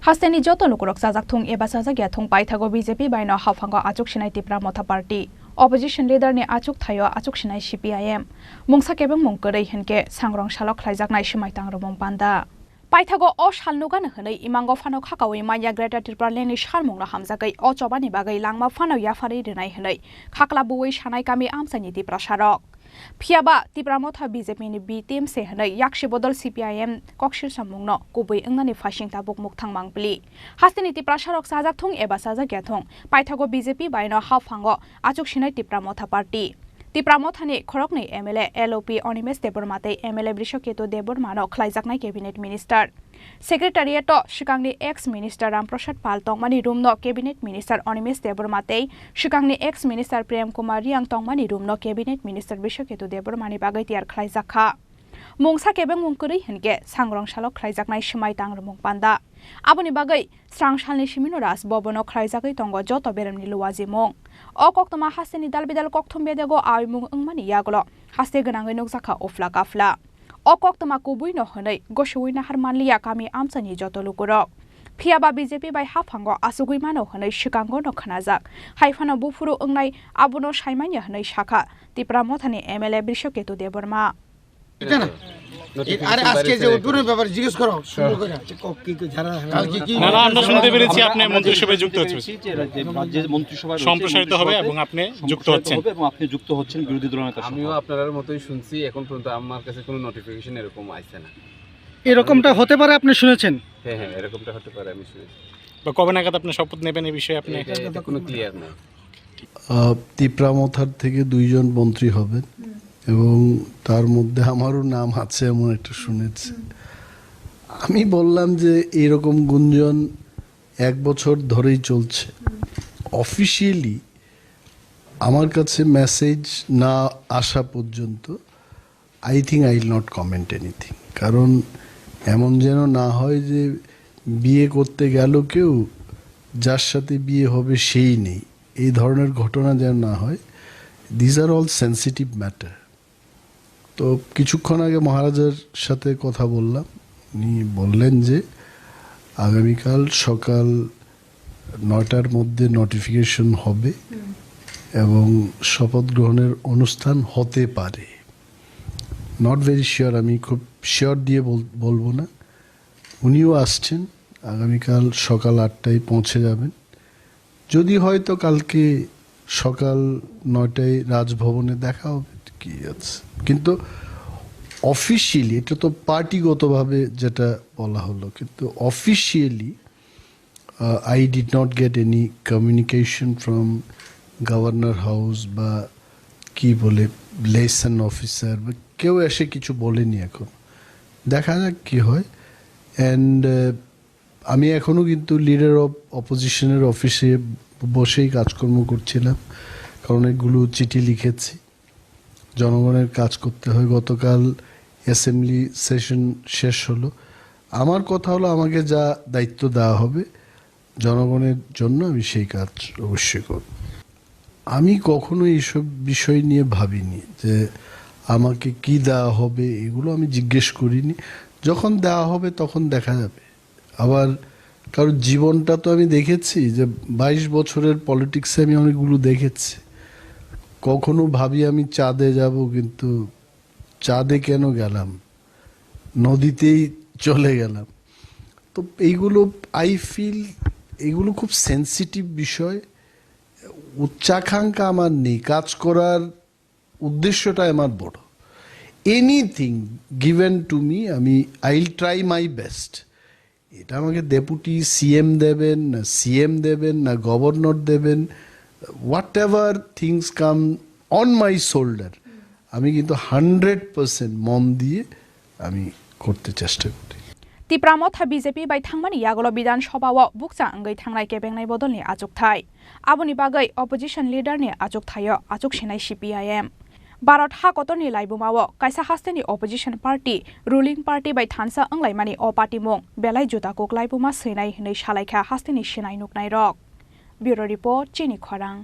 Hasteni joto lukurok sajak thung eba sajak ya thung Paithago BJP baino Haphango Achuk Sinai Tipra Motha Party Opposition leader ni Achukthaio Achuk Sinai CPIM mungsa kebeng mungkorei henke sangrong salok khlaijak nai semai tang romong panda Paithago o salnugan hनै imango phano khakawi maya Greater Tripura leni salmungna hamjagai o chobani bagai langma phano yafari rinai hनै khakla buwei sanai kami amsani Tipra sarok Phiaba Tipra Motha BJP ni B team se hनै yakshi bodol CPIM kokshir samungno kubui engani phasing tabuk mukthang mangpli hasteni Tipra sarok sajak thung eba sajak ya thung Paithago BJP baino Haphango Achuk Sinai Tipra Motha Party Tipra Mothani Khorang ni MLA LOP Onimes Debormate MLA Brishoketo Debormano khlaijaknai cabinet minister Secretariat Shikangni ex minister Ramprasad Pal tongmani roomno cabinet minister Onimes Debormate Shikangni ex minister Prem Kumar Riang tongmani roomno cabinet minister Brishoketo Debormani bagai tiar khlaijakha mungsa kebeng mungkorei henke sangrong salok khlaijaknai semai tang romong panda aboni bagai strang salni simino ras bobono khlaijagai tongo joto beremni luwaji mong o koktoma hasteni dalbidal kokthum bedego aimung engmani yaglo haste ganangai nokjaka ofla kafla o koktoma kubui no hनै gosuina harmanliya kami amsani joto lukurok Phiaba BJP bai Haphango asugui mano hनै shikango no khanajak haifano bufuru engnai abuno saimanya hनै shakha Tipra Mothani MLA Brishoketo Deborma আরে আজকে যে উদ্বোধনের ব্যাপারে জিজ্ঞেস করো শুরু করে না না আমরা শুনতে পেরেছি আপনি মন্ত্রিসভায় যুক্ত হচ্ছেন রাজ্য মন্ত্রিসভায় সম্প্রসারিত হবে এবং আপনি যুক্ত হচ্ছেন এবং আপনি যুক্ত হচ্ছেন বিরোধী দলনেতা আমিও আপনাদের মতই শুনছি এখন পর্যন্ত আমার কাছে কোনো নোটিফিকেশন এরকম আসছে না এরকমটা হতে পারে আপনি শুনেছেন হ্যাঁ হ্যাঁ এরকমটা হতে পারে আমি শুনেছি বা কবে নাগাদ আপনি শপথ নেবেন এই বিষয়ে আপনি এটা কোনো ক্লিয়ার না ত্রিপুরা মথার থেকে দুইজন মন্ত্রী হবেন এবং তার মধ্যে আমারও নাম আছে এমন একটা শুনেছি আমি বললাম যে এরকম গুঞ্জন এক বছর ধরেই চলছে অফিশিয়ালি আমার কাছে মেসেজ না আসা পর্যন্ত I think I will not comment anything কারণ এমন যেন না হয় যে বিয়ে করতে গেল কেউ যার সাথে বিয়ে হবে সেই নেই এই ধরনের ঘটনা যেন না হয় this are all sensitive matter তো কিছুক্ষণ আগে মহারাজার সাথে কথা বললাম উনি বললেন যে আগামীকাল সকাল ৯টার মধ্যে নোটিফিকেশন হবে এবং শপথ গ্রহণের অনুষ্ঠান হতে পারে নট ভেরি শিওর আমি খুব শিওর দিয়ে বলবো না উনিও আসছেন আগামীকাল সকাল ৮টায় পৌঁছে যাবেন যদি হয়তো কালকে সকাল ৯টায় রাজভবনে দেখা হবে কি আছে কিন্তু অফিশিয়ালি এটা তো পার্টিগতভাবে যেটা বলা হলো কিন্তু officially I did not get any communication from governor house বা কি বলে লেসন অফিসার বা কেউ এসে কিছু বলেনি এখন দেখা যাক কি হয় অ্যান্ড আমি এখনও কিন্তু লিডার অফ অপোজিশনের অফিসে বসেই কাজকর্ম করছিলাম কারণ অনেকগুলো চিঠি লিখেছি জনগণের কাজ করতে হয় গতকাল অ্যাসেম্বলি সেশন শেষ হলো আমার কথা হলো আমাকে যা দায়িত্ব দেওয়া হবে জনগণের জন্য আমি সেই কাজ অবশ্যই করব আমি কখনো এইসব বিষয় নিয়ে ভাবিনি যে আমাকে কি দেওয়া হবে এগুলো আমি জিজ্ঞেস করিনি যখন দেওয়া হবে তখন দেখা যাবে আবার কারণ জীবনটা তো আমি দেখেছি যে ২২ বছরের পলিটিক্সে আমি অনেকগুলো দেখেছি কখনো ভাবি আমি চাঁদে যাব কিন্তু চাঁদে কেন গেলাম নদীতেই চলে গেলাম তো এইগুলো আই ফিল এগুলো খুব সেন্সিটিভ বিষয় উচ্চাকাঙ্ক্ষা আমার নেই কাজ করার উদ্দেশ্যটা আমার বড় এনিথিং গিভেন টু মি আমি I will try my best এটা আমাকে ডেপুটি সিএম দেবেন না সিএম দেবেন না গভর্নর দেবেন whatever things come on my shoulder আমি কিন্তু 100% মন দিয়ে আমি করতে চেষ্টা করি Tipra Motha BJP bai thangmani yagolo bidan sabhawo bukcha angai thangnai kebengnai bodolni Achukthai aboni bagai opposition leader ni Achukthaio Achuk Sinai CPIM Bharat hakotorni laibumao kaisa hasteni opposition party ruling party bai thansa anglaimani o party mong belai juta kok laibuma Sinai hnei salaikha hasteni Sinai nuknai rok Bureau Report Chini Khorang